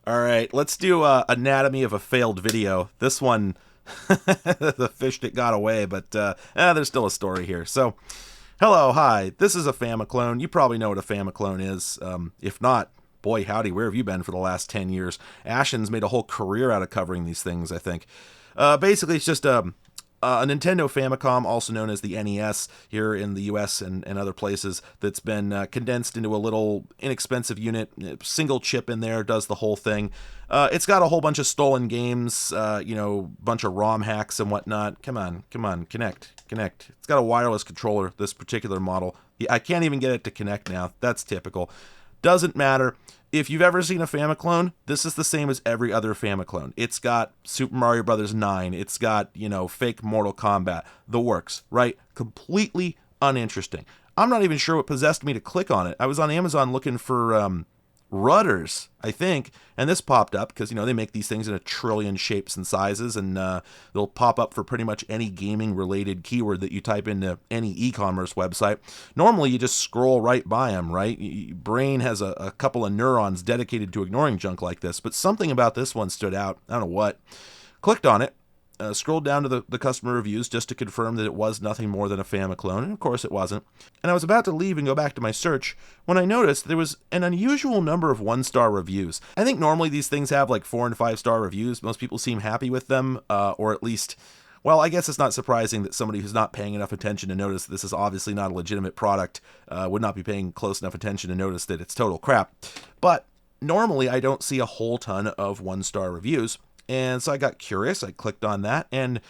All right, let's do anatomy of a failed video. This one, the fish that got away, but there's still a story here. So, hello, hi. This is a Famiclone. You probably know what a Famiclone is. If not, boy, howdy, where have you been for the last 10 years? Ashen's made a whole career out of covering these things, I think. Basically, it's just a Nintendo Famicom, also known as the NES here in the US and other places, that's been condensed into a little inexpensive unit, single chip in there, does the whole thing. It's got a whole bunch of stolen games, bunch of ROM hacks and whatnot. Come on, connect. It's got a wireless controller, this particular model. I can't even get it to connect now. That's typical. Doesn't matter. If you've ever seen a Famiclone, this is the same as every other Famiclone. It's got Super Mario Bros. 9. It's got, fake Mortal Kombat. The works, right? Completely uninteresting. I'm not even sure what possessed me to click on it. I was on Amazon looking for rudders, I think, and this popped up because they make these things in a trillion shapes and sizes, and they'll pop up for pretty much any gaming related keyword that you type into any e-commerce website. Normally you just scroll right by them, right? Your brain has a couple of neurons dedicated to ignoring junk like this, but something about this one stood out. I don't know what. Clicked on it. Scrolled down to the customer reviews just to confirm that it was nothing more than a Famiclone, and of course it wasn't. And I was about to leave and go back to my search when I noticed there was an unusual number of one-star reviews. I think normally these things have like 4 and 5-star reviews. Most people seem happy with them, or at least, well, I guess it's not surprising that somebody who's not paying enough attention to notice this is obviously not a legitimate product would not be paying close enough attention to notice that it's total crap. But normally I don't see a whole ton of one-star reviews. And so I got curious, I clicked on that, and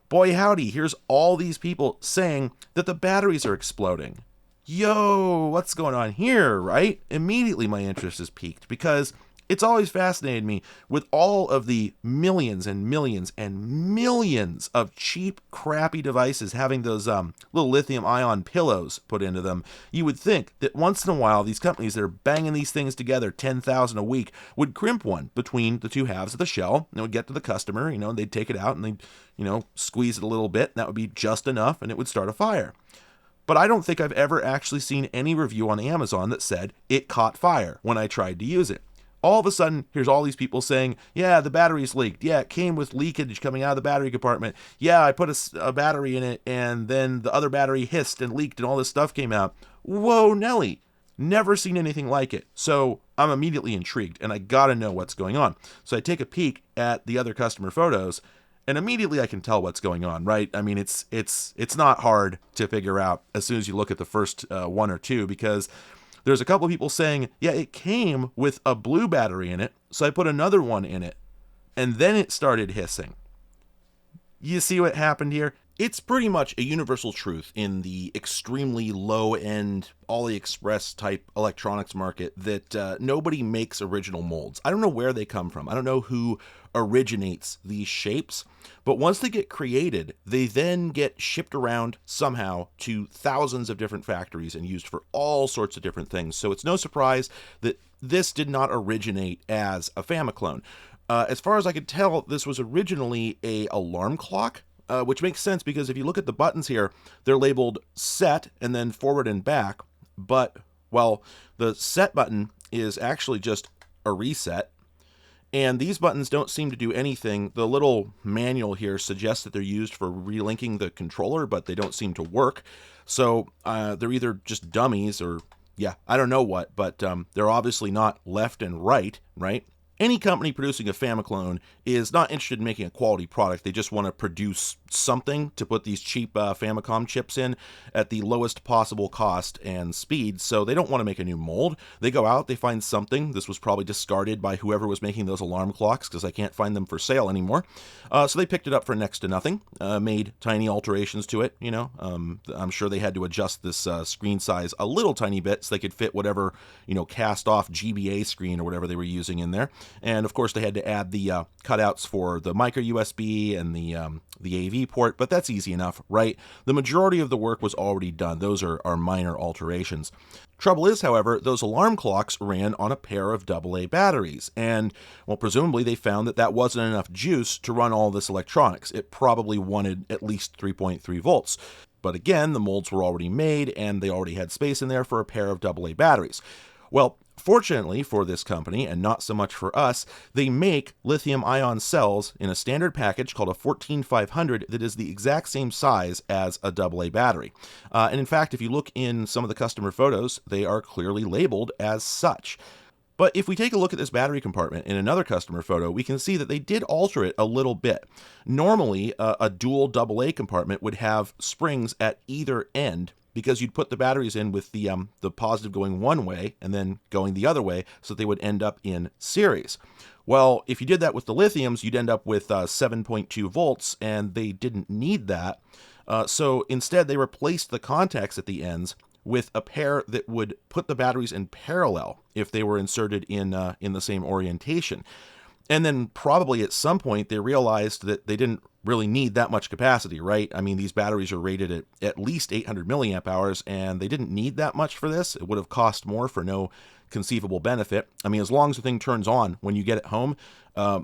boy howdy, here's all these people saying that the batteries are exploding. Yo, what's going on here, right? Immediately my interest is piqued because it's always fascinated me with all of the millions and millions and millions of cheap, crappy devices having those little lithium-ion pillows put into them. You would think that once in a while, these companies that are banging these things together, 10,000 a week, would crimp one between the two halves of the shell, and it would get to the customer, and they'd take it out and they'd, squeeze it a little bit, and that would be just enough, and it would start a fire. But I don't think I've ever actually seen any review on Amazon that said it caught fire when I tried to use it. All of a sudden, here's all these people saying, yeah, the battery's leaked. Yeah, it came with leakage coming out of the battery compartment. Yeah, I put a battery in it, and then the other battery hissed and leaked, and all this stuff came out. Whoa, Nelly. Never seen anything like it. So I'm immediately intrigued, and I gotta know what's going on. So I take a peek at the other customer photos, and immediately I can tell what's going on, right? I mean, it's not hard to figure out as soon as you look at the first one or two, because there's a couple of people saying, yeah, it came with a blue battery in it, so I put another one in it, and then it started hissing. You see what happened here? It's pretty much a universal truth in the extremely low-end AliExpress type electronics market that nobody makes original molds. I don't know where they come from. I don't know who originates these shapes, but once they get created, they then get shipped around somehow to thousands of different factories and used for all sorts of different things. So it's no surprise that this did not originate as a Famiclone. As far as I could tell, this was originally a alarm clock. Which makes sense because if you look at the buttons here, they're labeled set and then forward and back. But, well, the set button is actually just a reset. And these buttons don't seem to do anything. The little manual here suggests that they're used for relinking the controller, but they don't seem to work. So they're either just dummies or, yeah, I don't know what, but they're obviously not left and right? Any company producing a Famiclone is not interested in making a quality product. They just want to produce something to put these cheap Famicom chips in at the lowest possible cost and speed. So they don't want to make a new mold. They go out, they find something. This was probably discarded by whoever was making those alarm clocks because I can't find them for sale anymore. So they picked it up for next to nothing, made tiny alterations to it. I'm sure they had to adjust this screen size a little tiny bit so they could fit whatever, cast off GBA screen or whatever they were using in there. And of course they had to add the cutouts for the micro USB and the AV port, but that's easy enough, right? The majority of the work was already done. Those are minor alterations. Trouble is, however, those alarm clocks ran on a pair of AA batteries, and, well, presumably they found that that wasn't enough juice to run all this electronics. It probably wanted at least 3.3 volts. But again, the molds were already made, and they already had space in there for a pair of AA batteries. Well, Fortunately for this company, and not so much for us, they make lithium-ion cells in a standard package called a 14500 that is the exact same size as a AA battery. And in fact, if you look in some of the customer photos, they are clearly labeled as such. But if we take a look at this battery compartment in another customer photo, we can see that they did alter it a little bit. Normally, a dual AA compartment would have springs at either end, because you'd put the batteries in with the positive going one way and then going the other way, so that they would end up in series. Well, if you did that with the lithiums, you'd end up with 7.2 volts, and they didn't need that. So instead, they replaced the contacts at the ends with a pair that would put the batteries in parallel if they were inserted in the same orientation. And then probably at some point they realized that they didn't really need that much capacity, right? I mean, these batteries are rated at least 800 milliamp hours, and they didn't need that much for this. It would have cost more for no conceivable benefit. I mean, as long as the thing turns on when you get it home,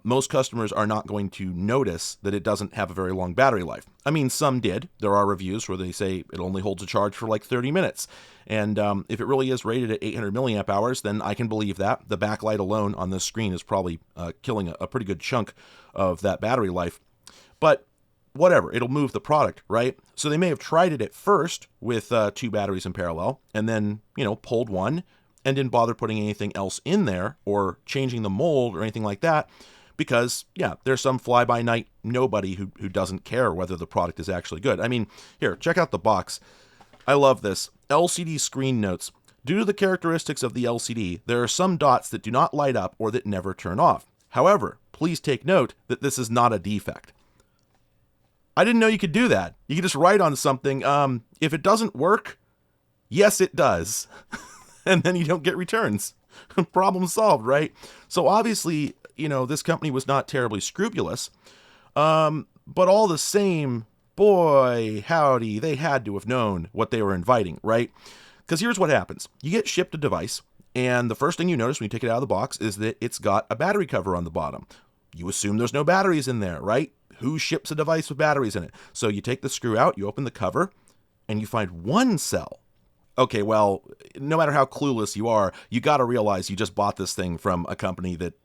most customers are not going to notice that it doesn't have a very long battery life. I mean, some did. There are reviews where they say it only holds a charge for like 30 minutes. And if it really is rated at 800 milliamp hours, then I can believe that. The backlight alone on this screen is probably killing a pretty good chunk of that battery life. But whatever, it'll move the product, right? So they may have tried it at first with two batteries in parallel, and then, pulled one, and didn't bother putting anything else in there or changing the mold or anything like that, because, yeah, there's some fly-by-night nobody who doesn't care whether the product is actually good. I mean, here, check out the box. I love this. LCD screen notes. Due to the characteristics of the LCD, there are some dots that do not light up or that never turn off. However, please take note that this is not a defect. I didn't know you could do that. You could just write on something, if it doesn't work, yes, it does. And then you don't get returns. Problem solved, right? So obviously, this company was not terribly scrupulous. But all the same, boy, howdy, they had to have known what they were inviting, right? Because here's what happens. You get shipped a device, and the first thing you notice when you take it out of the box is that it's got a battery cover on the bottom. You assume there's no batteries in there, right? Who ships a device with batteries in it? So you take the screw out, you open the cover, and you find one cell. Okay, well, no matter how clueless you are, you got to realize you just bought this thing from a company that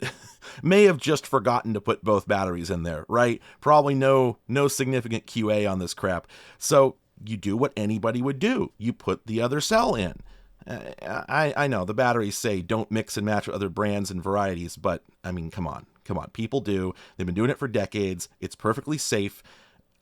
may have just forgotten to put both batteries in there, right? Probably no significant QA on this crap. So you do what anybody would do. You put the other cell in. I know the batteries say don't mix and match with other brands and varieties, but I mean, come on. People do. They've been doing it for decades. It's perfectly safe.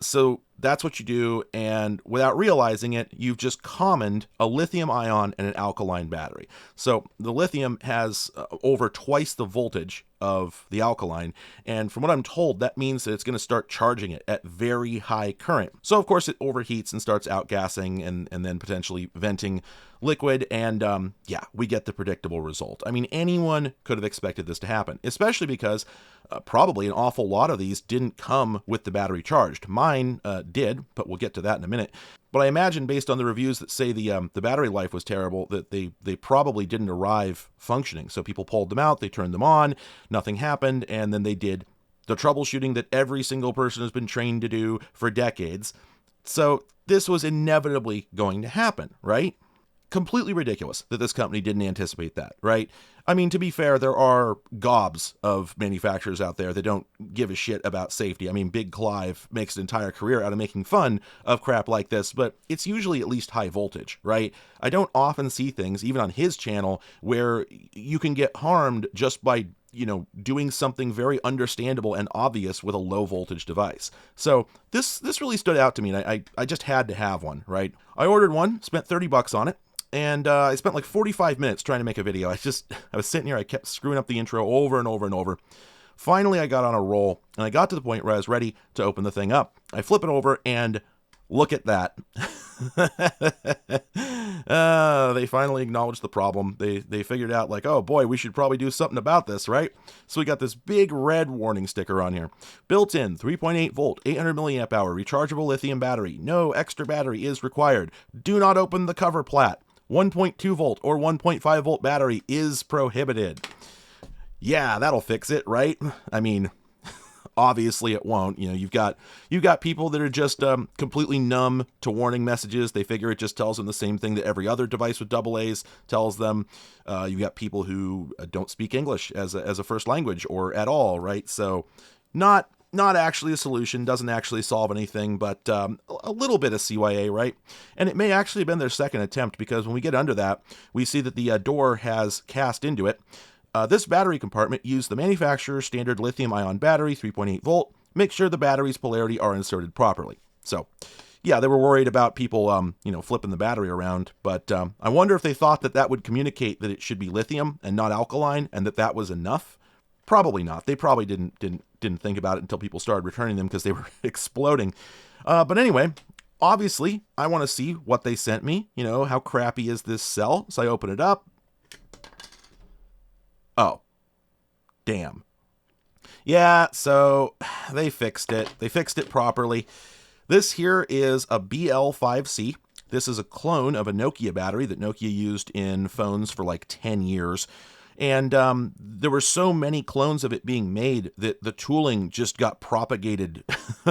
So that's what you do, and without realizing it, you've just commoned a lithium ion and an alkaline battery. So the lithium has over twice the voltage of the alkaline, and from what I'm told, that means that it's going to start charging it at very high current. So of course it overheats and starts outgassing and then potentially venting liquid, and yeah, we get the predictable result. I mean, anyone could have expected this to happen, especially because probably an awful lot of these didn't come with the battery charged. Mine did, but we'll get to that in a minute. But I imagine, based on the reviews that say the battery life was terrible, that they probably didn't arrive functioning. So people pulled them out, they turned them on, nothing happened, and then they did the troubleshooting that every single person has been trained to do for decades. So this was inevitably going to happen, right? Completely ridiculous that this company didn't anticipate that, right? I mean, to be fair, there are gobs of manufacturers out there that don't give a shit about safety. I mean, Big Clive makes an entire career out of making fun of crap like this, but it's usually at least high voltage, right? I don't often see things, even on his channel, where you can get harmed just by, doing something very understandable and obvious with a low voltage device. So this really stood out to me, and I just had to have one, right? I ordered one, spent $30 on it. And I spent like 45 minutes trying to make a video. I was sitting here, I kept screwing up the intro over and over and over. Finally, I got on a roll, and I got to the point where I was ready to open the thing up. I flip it over, and look at that. They finally acknowledged the problem. They figured out, like, oh boy, we should probably do something about this, right? So we got this big red warning sticker on here. Built-in 3.8 volt, 800 milliamp hour, rechargeable lithium battery. No extra battery is required. Do not open the cover plat. 1.2 volt or 1.5 volt battery is prohibited. Yeah, that'll fix it, right? I mean, Obviously it won't. You know, you've got people that are just completely numb to warning messages. They figure it just tells them the same thing that every other device with double A's tells them. You've got people who don't speak English as a first language or at all, right? So not actually a solution, doesn't actually solve anything, but a little bit of CYA, right? And it may actually have been their second attempt, because when we get under that, we see that the door has cast into it. This battery compartment used the manufacturer's standard lithium-ion battery, 3.8 volt. Make sure the battery's polarity are inserted properly. So, yeah, they were worried about people, flipping the battery around. But I wonder if they thought that that would communicate that it should be lithium and not alkaline, and that was enough. Probably not. They probably didn't think about it until people started returning them because they were exploding. But anyway, obviously, I want to see what they sent me. You know, how crappy is this cell? So I open it up. Oh, damn. Yeah, so they fixed it. They fixed it properly. This here is a BL5C. This is a clone of a Nokia battery that Nokia used in phones for like 10 years. And there were so many clones of it being made that the tooling just got propagated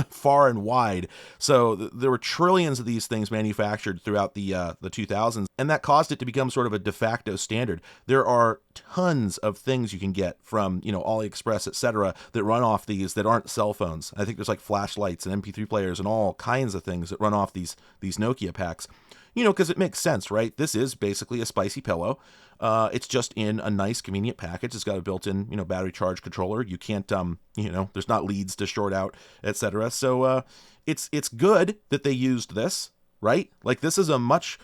far and wide. So there were trillions of these things manufactured throughout the 2000s, and that caused it to become sort of a de facto standard. There are tons of things you can get from, AliExpress, etc., that run off these that aren't cell phones. I think there's like flashlights and MP3 players and all kinds of things that run off these Nokia packs. Because it makes sense, right? This is basically a spicy pillow. It's just in a nice, convenient package. It's got a built-in, battery charge controller. You can't, there's not leads to short out, etc. So it's good that they used this, right? Like this is a much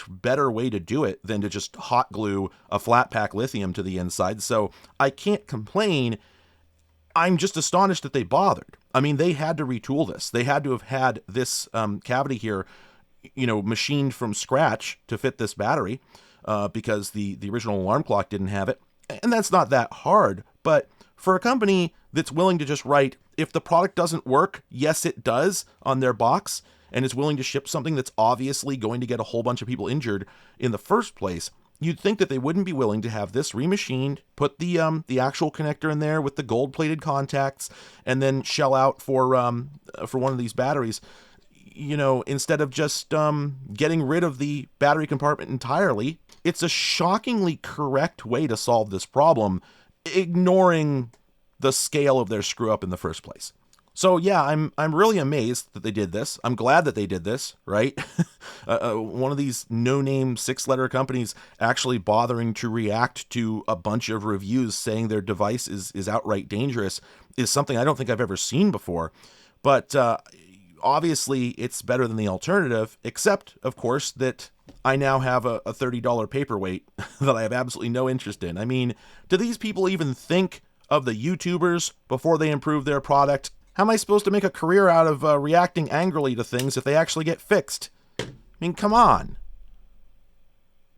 better way to do it than to just hot glue a flat pack lithium to the inside. So I can't complain. I'm just astonished that they bothered. I mean, they had to retool this. They had to have had this cavity here, machined from scratch to fit this battery, because the original alarm clock didn't have it. And that's not that hard. But for a company that's willing to just write, if the product doesn't work, yes, it does, on their box, and is willing to ship something that's obviously going to get a whole bunch of people injured in the first place, you'd think that they wouldn't be willing to have this remachined, put the actual connector in there with the gold-plated contacts, and then shell out for one of these batteries. Instead of just getting rid of the battery compartment entirely. It's a shockingly correct way to solve this problem, ignoring the scale of their screw up in the first place. So yeah, I'm really amazed that they did this. I'm glad that they did this, right? One of these no-name 6-letter companies actually bothering to react to a bunch of reviews saying their device is outright dangerous is something I don't think I've ever seen before. But obviously, it's better than the alternative, except, of course, that I now have a $30 paperweight that I have absolutely no interest in. I mean, do these people even think of the YouTubers before they improve their product? How am I supposed to make a career out of reacting angrily to things if they actually get fixed? I mean, come on.